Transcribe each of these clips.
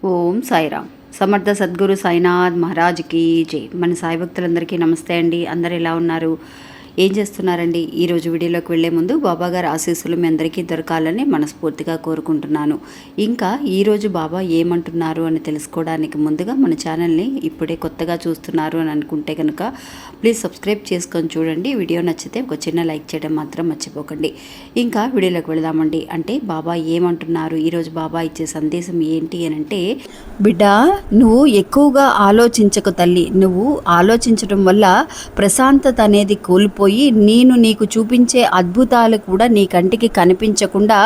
ఓం సాయిరామ్. సమర్థ సద్గురు సాయినాథ్ మహారాజ్కి జై. మన సాయి భక్తులందరికీ నమస్తే అండి. అందరు ఎలా ఉన్నారు, ఏం చేస్తున్నారండి? ఈరోజు వీడియోలోకి వెళ్లే ముందు బాబా గారి ఆశీస్సులు మీ అందరికీ దొరకాలని మనస్ఫూర్తిగా కోరుకుంటున్నాను. ఇంకా ఈరోజు బాబా ఏమంటున్నారు అని తెలుసుకోవడానికి ముందుగా మన ఛానల్ని ఇప్పుడే కొత్తగా చూస్తున్నారు అని అనుకుంటే కనుక ప్లీజ్ సబ్స్క్రైబ్ చేసుకొని చూడండి. వీడియో నచ్చితే ఒక చిన్న లైక్ చేయడం మాత్రం మర్చిపోకండి. ఇంకా వీడియోలోకి వెళదామండి. అంటే బాబా ఏమంటున్నారు, ఈరోజు బాబా ఇచ్చే సందేశం ఏంటి అని అంటే, బిడ్డ నువ్వు ఎక్కువగా ఆలోచించకు తల్లి. నువ్వు ఆలోచించడం వల్ల ప్రశాంతత అనేది కోల్పోయి నేను నీకు చూపించే అద్భుతాలు కూడా నీ కంటికి కనిపించకుండా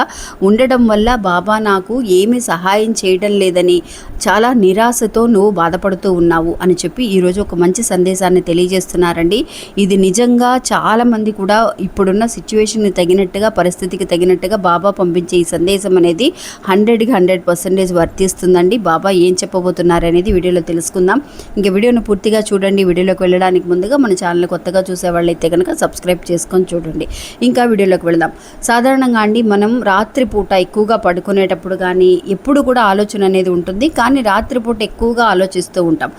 ఉండడం వల్ల బాబా నాకు ఏమీ సహాయం చేయడం లేదని చాలా నిరాశతో నువ్వు బాధపడుతూ ఉన్నావు అని చెప్పి ఈరోజు ఒక మంచి సందేశాన్ని తెలియజేస్తున్నారండి. ఇది నిజంగా చాలామంది కూడా ఇప్పుడున్న సిచ్యువేషన్కి తగినట్టుగా, పరిస్థితికి తగినట్టుగా బాబా పంపించే ఈ సందేశం అనేది 100% వర్తిస్తుందండి. బాబా ఏం చెప్పబోతున్నారు అనేది వీడియోలో తెలుసుకుందాం. ఇంకా వీడియోను పూర్తిగా చూడండి. వీడియోలోకి వెళ్ళడానికి ముందుగా మన ఛానల్ కొత్తగా చూసేవాళ్ళైతే కనుక సబ్స్క్రైబ్ చేసుకొని చూడండి. ఇంకా వీడియోలోకి వెళదాం. సాధారణంగా అండి మనం రాత్రిపూట ఎక్కువగా పడుకునేటప్పుడు కానీ ఎప్పుడు కూడా ఆలోచన అనేది ఉంటుంది. కానీ రాత్రిపూట ఎక్కువగా ఆలోచిస్తూ ఉంటాం.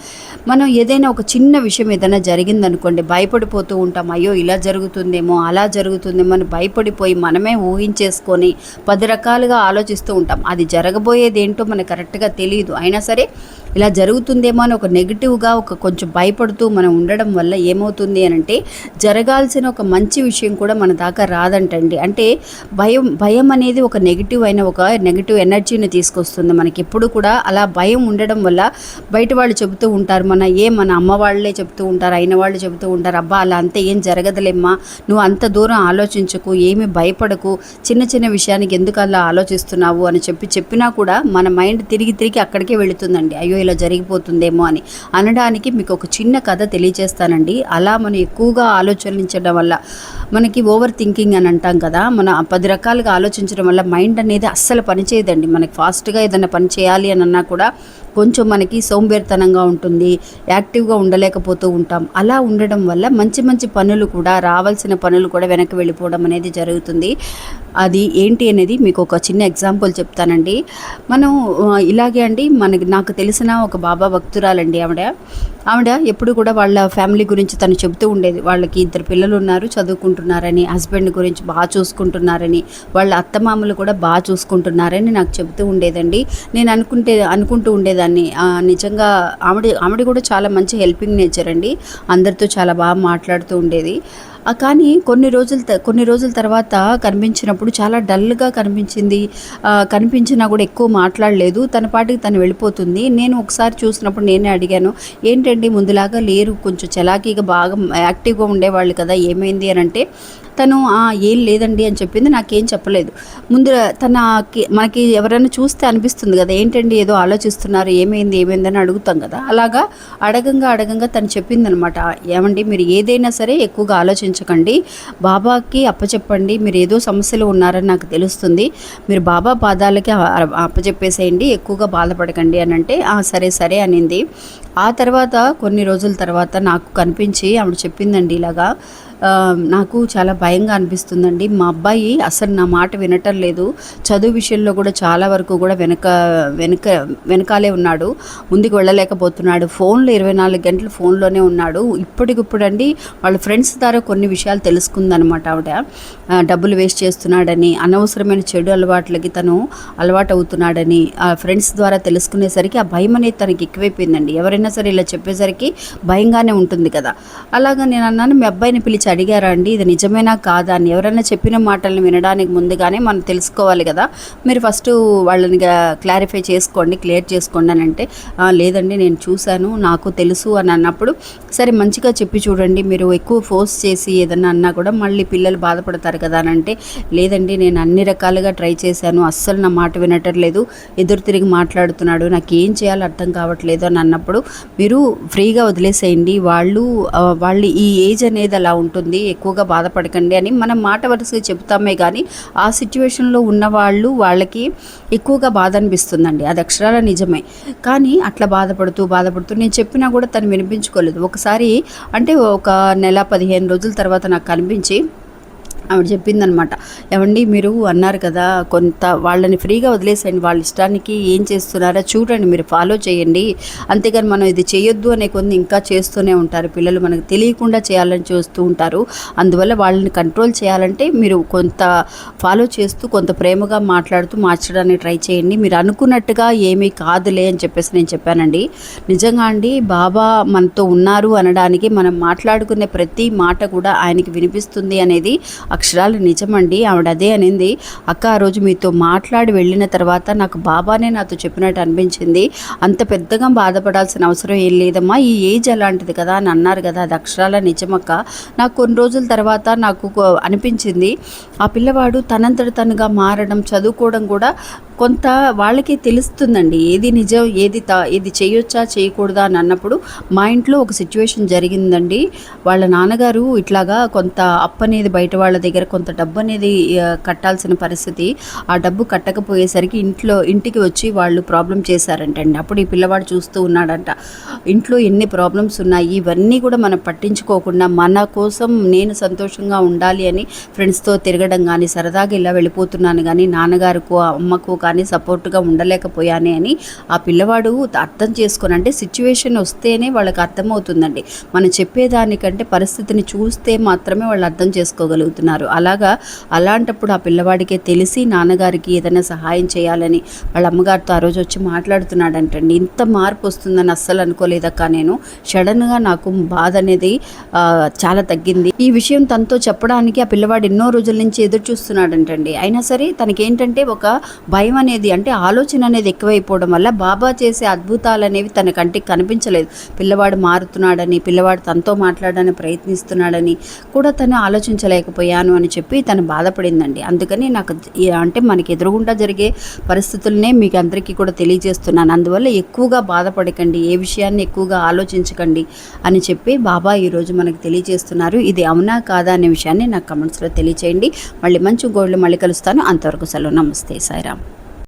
మనం ఏదైనా ఒక చిన్న విషయం ఏదైనా జరిగిందనుకోండి, భయపడిపోతూ ఉంటాం. అయ్యో ఇలా జరుగుతుందేమో, అలా జరుగుతుందేమో అని భయపడిపోయి మనమే ఊహించేసుకొని 10 రకాలుగా ఆలోచిస్తూ ఉంటాం. అది జరగబోయేది ఏంటో మనకు కరెక్ట్గా తెలియదు. అయినా సరే ఇలా జరుగుతుందేమో అని ఒక నెగిటివ్గా కొంచెం భయపడుతూ మనం ఉండడం వల్ల ఏమవుతుంది అని అంటే, జరగాల్సిన ఒక మంచి విషయం కూడా మన దాకా రాదంటండి. అంటే భయం అనేది ఒక నెగిటివ్ ఎనర్జీని తీసుకొస్తుంది మనకి. ఎప్పుడు కూడా అలా భయం ఉండడం వల్ల బయట వాళ్ళు చెబుతూ ఉంటారు, మన అమ్మ వాళ్ళే చెబుతూ ఉంటారు, అయిన వాళ్ళు చెబుతూ ఉంటారు, అబ్బా అలా అంతే ఏం జరగదులేమ్మా, నువ్వు అంత దూరం ఆలోచించకు, ఏమి భయపడకు, చిన్న చిన్న విషయానికి ఎందుకు అలా ఆలోచిస్తున్నావు అని చెప్పినా కూడా మన మైండ్ తిరిగి అక్కడికే వెళుతుందండి. అయ్యో ఇలా జరిగిపోతుందేమో అని అనడానికి మీకు ఒక చిన్న కథ తెలియజేస్తానండి. అలా మనం ఎక్కువగా ఆలోచించడం వల్ల మనకి ఓవర్ థింకింగ్ అని అంటాం కదా, మన 10 రకాలుగా ఆలోచించడం వల్ల మైండ్ అనేది అస్సలు పనిచేయదండి. మనకి ఫాస్ట్గా ఏదైనా పని చేయాలి అని అన్నా కూడా కొంచెం మనకి సోంబేరితనంగా ఉంటుంది, యాక్టివ్గా ఉండలేకపోతూ ఉంటాం. అలా ఉండడం వల్ల మంచి పనులు కూడా, రావాల్సిన పనులు కూడా వెనక్కి వెళ్ళిపోవడం అనేది జరుగుతుంది. అది ఏంటి అనేది మీకు ఒక చిన్న ఎగ్జాంపుల్ చెప్తానండి. మనం ఇలాగే అండి, నాకు తెలిసిన ఒక బాబా భక్తురాలండి ఆవిడ ఎప్పుడు కూడా వాళ్ళ ఫ్యామిలీ గురించి తను చెబుతూ ఉండేది. వాళ్ళకి 2 పిల్లలు ఉన్నారు, చదువుకుంటున్నారని, హస్బెండ్ గురించి బాగా చూసుకుంటున్నారని, వాళ్ళ అత్తమామలు కూడా బాగా చూసుకుంటున్నారని నాకు చెబుతూ ఉండేదండి. నేను అనుకుంటూ ఉండేదాన్ని, నిజంగా ఆవిడ కూడా చాలా మంచి హెల్పింగ్ నేచర్ అండి. అందరితో చాలా బాగా మాట్లాడుతూ ఉండేది. కానీ కొన్ని రోజుల తర్వాత కనిపించినప్పుడు చాలా డల్గా కనిపించినా కూడా ఎక్కువ మాట్లాడలేదు. తన పాటికి తను వెళ్ళిపోతుంది. నేను ఒకసారి చూసినప్పుడు నేనే అడిగాను, ఏంటండి ముందులాగా లేరు, కొంచెం చలాకీగా బాగా యాక్టివ్గా ఉండేవాళ్ళు కదా, ఏమైంది అని అంటే తను ఏం లేదండి అని చెప్పింది. నాకేం చెప్పలేదు. ముందు మనకి ఎవరైనా చూస్తే అనిపిస్తుంది కదా, ఏంటండి ఏదో ఆలోచిస్తున్నారు, ఏమైంది అని అడుగుతాం కదా. అలాగా అడగంగా తను చెప్పిందనమాట, ఏమండి మీరు ఏదైనా సరే ఎక్కువగా ఆలోచించకండి, బాబాకి అప్పచెప్పండి, మీరు ఏదో సమస్యలు ఉన్నారని నాకు తెలుస్తుంది, మీరు బాబా పాదాలకి అప్పచెప్పేసేయండి, ఎక్కువగా బాధపడకండి అని అంటే సరే అనింది. ఆ తర్వాత కొన్ని రోజుల తర్వాత నాకు కనిపించి ఆవిడ చెప్పిందండి, ఇలాగా నాకు చాలా భయంగా అనిపిస్తుందండి, మా అబ్బాయి అసలు నా మాట వినటం లేదు, చదువు విషయంలో కూడా చాలా వరకు కూడా వెనకాలే ఉన్నాడు, ముందుకు వెళ్ళలేకపోతున్నాడు, ఫోన్లో 24 గంటలు ఫోన్లోనే ఉన్నాడు. ఇప్పటికిప్పుడు అండి వాళ్ళ ఫ్రెండ్స్ ద్వారా కొన్ని విషయాలు తెలుసుకుందనమాట ఆవిడ. డబ్బులు వేస్ట్ చేస్తున్నాడని, అనవసరమైన చెడు అలవాట్లకి తను అలవాటు అవుతున్నాడని ఫ్రెండ్స్ ద్వారా తెలుసుకునేసరికి ఆ భయం అనేది తనకి ఎక్కువైపోయిందండి. ఎవరైనా సరే ఇలా చెప్పేసరికి భయంగానే ఉంటుంది కదా. అలాగా నేను అన్నాను, మీ అబ్బాయిని పిలిచి అడిగారా అండి, ఇది నిజమేనా కాదా అని. ఎవరైనా చెప్పిన మాటలను వినడానికి ముందుగానే మనం తెలుసుకోవాలి కదా, మీరు ఫస్ట్ వాళ్ళని క్లారిఫై చేసుకోండి, క్లియర్ చేసుకోండి అని అంటే, లేదండి నేను చూశాను, నాకు తెలుసు అని అన్నప్పుడు, సరే మంచిగా చెప్పి చూడండి, మీరు ఎక్కువ ఫోర్స్ చేసి ఏదన్నా అన్నా కూడా మళ్ళీ పిల్లలు బాధపడతారు కదా అని అంటే, లేదండి నేను అన్ని రకాలుగా ట్రై చేశాను, అస్సలు నా మాట వినటం లేదు, ఎదురు తిరిగి మాట్లాడుతున్నాడు, నాకు ఏం చేయాలో అర్థం కావట్లేదు అని అన్నప్పుడు మీరు ఫ్రీగా వదిలేసేయండి, వాళ్ళు ఈ ఏజ్ అనేది అలా ఉంటుంది, ఎక్కువగా బాధపడకండి అని మనం మాట వరుసగా చెప్తామే. కానీ ఆ సిచ్యువేషన్లో ఉన్న వాళ్ళకి ఎక్కువగా బాధ అనిపిస్తుందండి. అది అక్షరాల నిజమే. కానీ అట్లా బాధపడుతూ నేను చెప్పినా కూడా తను వినిపించుకోలేదు. ఒకసారి అంటే ఒక నెల 15 రోజుల తర్వాత నాకు కనిపించి, ఆవిడ చెప్పిందనమాట. ఏవండి మీరు అన్నారు కదా, కొంత వాళ్ళని ఫ్రీగా వదిలేసేయండి, వాళ్ళ ఇష్టానికి ఏం చేస్తున్నారో చూడండి, మీరు ఫాలో చేయండి. అంతేగాని మనం ఇది చేయొద్దు అనే కొన్ని ఇంకా చేస్తూనే ఉంటారు పిల్లలు, మనకు తెలియకుండా చేయాలని చూస్తూ ఉంటారు. అందువల్ల వాళ్ళని కంట్రోల్ చేయాలంటే మీరు కొంత ఫాలో చేస్తూ కొంత ప్రేమగా మాట్లాడుతూ మార్చడానికి ట్రై చేయండి. మీరు అనుకున్నట్టుగా ఏమీ కాదులే అని చెప్పేసి నేను చెప్పానండి. నిజంగా అండి, బాబా మనతో ఉన్నారు అనడానికి మనం మాట్లాడుకునే ప్రతి మాట కూడా ఆయనకి వినిపిస్తుంది అనేది అక్షరాలు నిజమండి. ఆవిడ అదే అనింది, అక్క ఆ రోజు మీతో మాట్లాడి వెళ్ళిన తర్వాత నాకు బాబానే నాతో చెప్పినట్టు అనిపించింది, అంత పెద్దగా బాధపడాల్సిన అవసరం ఏం లేదమ్మా, ఈ ఏజ్ అలాంటిది కదా అని అన్నారు కదా, అది అక్షరాల నిజమక్క. నాకు కొన్ని రోజుల తర్వాత నాకు అనిపించింది, ఆ పిల్లవాడు తనంతట తనుగా మారడం, చదువుకోవడం కూడా కొంత వాళ్ళకి తెలుస్తుందండి, ఏది నిజం ఏది చేయొచ్చా చేయకూడదా అని అన్నప్పుడు. మా ఇంట్లో ఒక సిచ్యువేషన్ జరిగిందండి. వాళ్ళ నాన్నగారు ఇట్లాగా కొంత అప్పు అనేది బయట వాళ్ళ దగ్గర కొంత డబ్బు అనేది కట్టాల్సిన పరిస్థితి, ఆ డబ్బు కట్టకపోయేసరికి ఇంటికి వచ్చి వాళ్ళు ప్రాబ్లం చేశారంటండి. అప్పుడు ఈ పిల్లవాడు చూస్తూ ఉన్నాడంట, ఇంట్లో ఎన్ని ప్రాబ్లమ్స్ ఉన్నాయి, ఇవన్నీ కూడా మనం పట్టించుకోకుండా మన కోసం నేను సంతోషంగా ఉండాలి అని ఫ్రెండ్స్తో తిరగడం కానీ, సరదాగా ఇలా వెళ్ళిపోతున్నాను కానీ, నాన్నగారికో అమ్మకో కానీ సపోర్ట్గా ఉండలేకపోయానే అని ఆ పిల్లవాడు అర్థం చేసుకొని, అంటే సిచ్యువేషన్ వస్తేనే వాళ్ళకి అర్థమవుతుందండి, మనం చెప్పేదానికంటే పరిస్థితిని చూస్తే మాత్రమే వాళ్ళు అర్థం చేసుకోగలుగుతున్నారు. అలాంటప్పుడు ఆ పిల్లవాడికే తెలిసి నాన్నగారికి ఏదైనా సహాయం చేయాలని వాళ్ళ అమ్మగారితో ఆ రోజు వచ్చి మాట్లాడుతున్నాడంటండి. ఇంత మార్పు వస్తుందని అస్సలు అనుకోలేదక్క నేను. సడన్గా నాకు బాధ అనేది చాలా తగ్గింది. ఈ విషయం తనతో చెప్పడానికి ఆ పిల్లవాడు ఎన్నో రోజుల నుంచి ఎదురు చూస్తున్నాడంటండి. అయినా సరే తనకేంటంటే ఒక భయం అనేది, అంటే ఆలోచన అనేది ఎక్కువైపోవడం వల్ల బాబా చేసే అద్భుతాలు అనేవి తన కంటికి కనిపించలేదు. పిల్లవాడు మారుతున్నాడని, పిల్లవాడు తనతో మాట్లాడడానికి ప్రయత్నిస్తున్నాడని కూడా తను ఆలోచించలేకపోయాను అని చెప్పి తను బాధపడిందండి. అందుకని నాకు అంటే మనకి ఎదురుగుండా జరిగే పరిస్థితులనే మీకు అందరికీ కూడా తెలియజేస్తున్నాను. అందువల్ల ఎక్కువగా బాధపడకండి, ఏ విషయాన్ని ఎక్కువగా ఆలోచించకండి అని చెప్పి బాబా ఈరోజు మనకు తెలియజేస్తున్నారు. ఇది అవునా కాదా అనే విషయాన్ని నాకు కమెంట్స్లో తెలియచేయండి. మళ్ళీ మంచి గోల్డ్ మళ్ళీ కలుస్తాను. అంతవరకు సెలవు. నమస్తే. సాయిరామ్.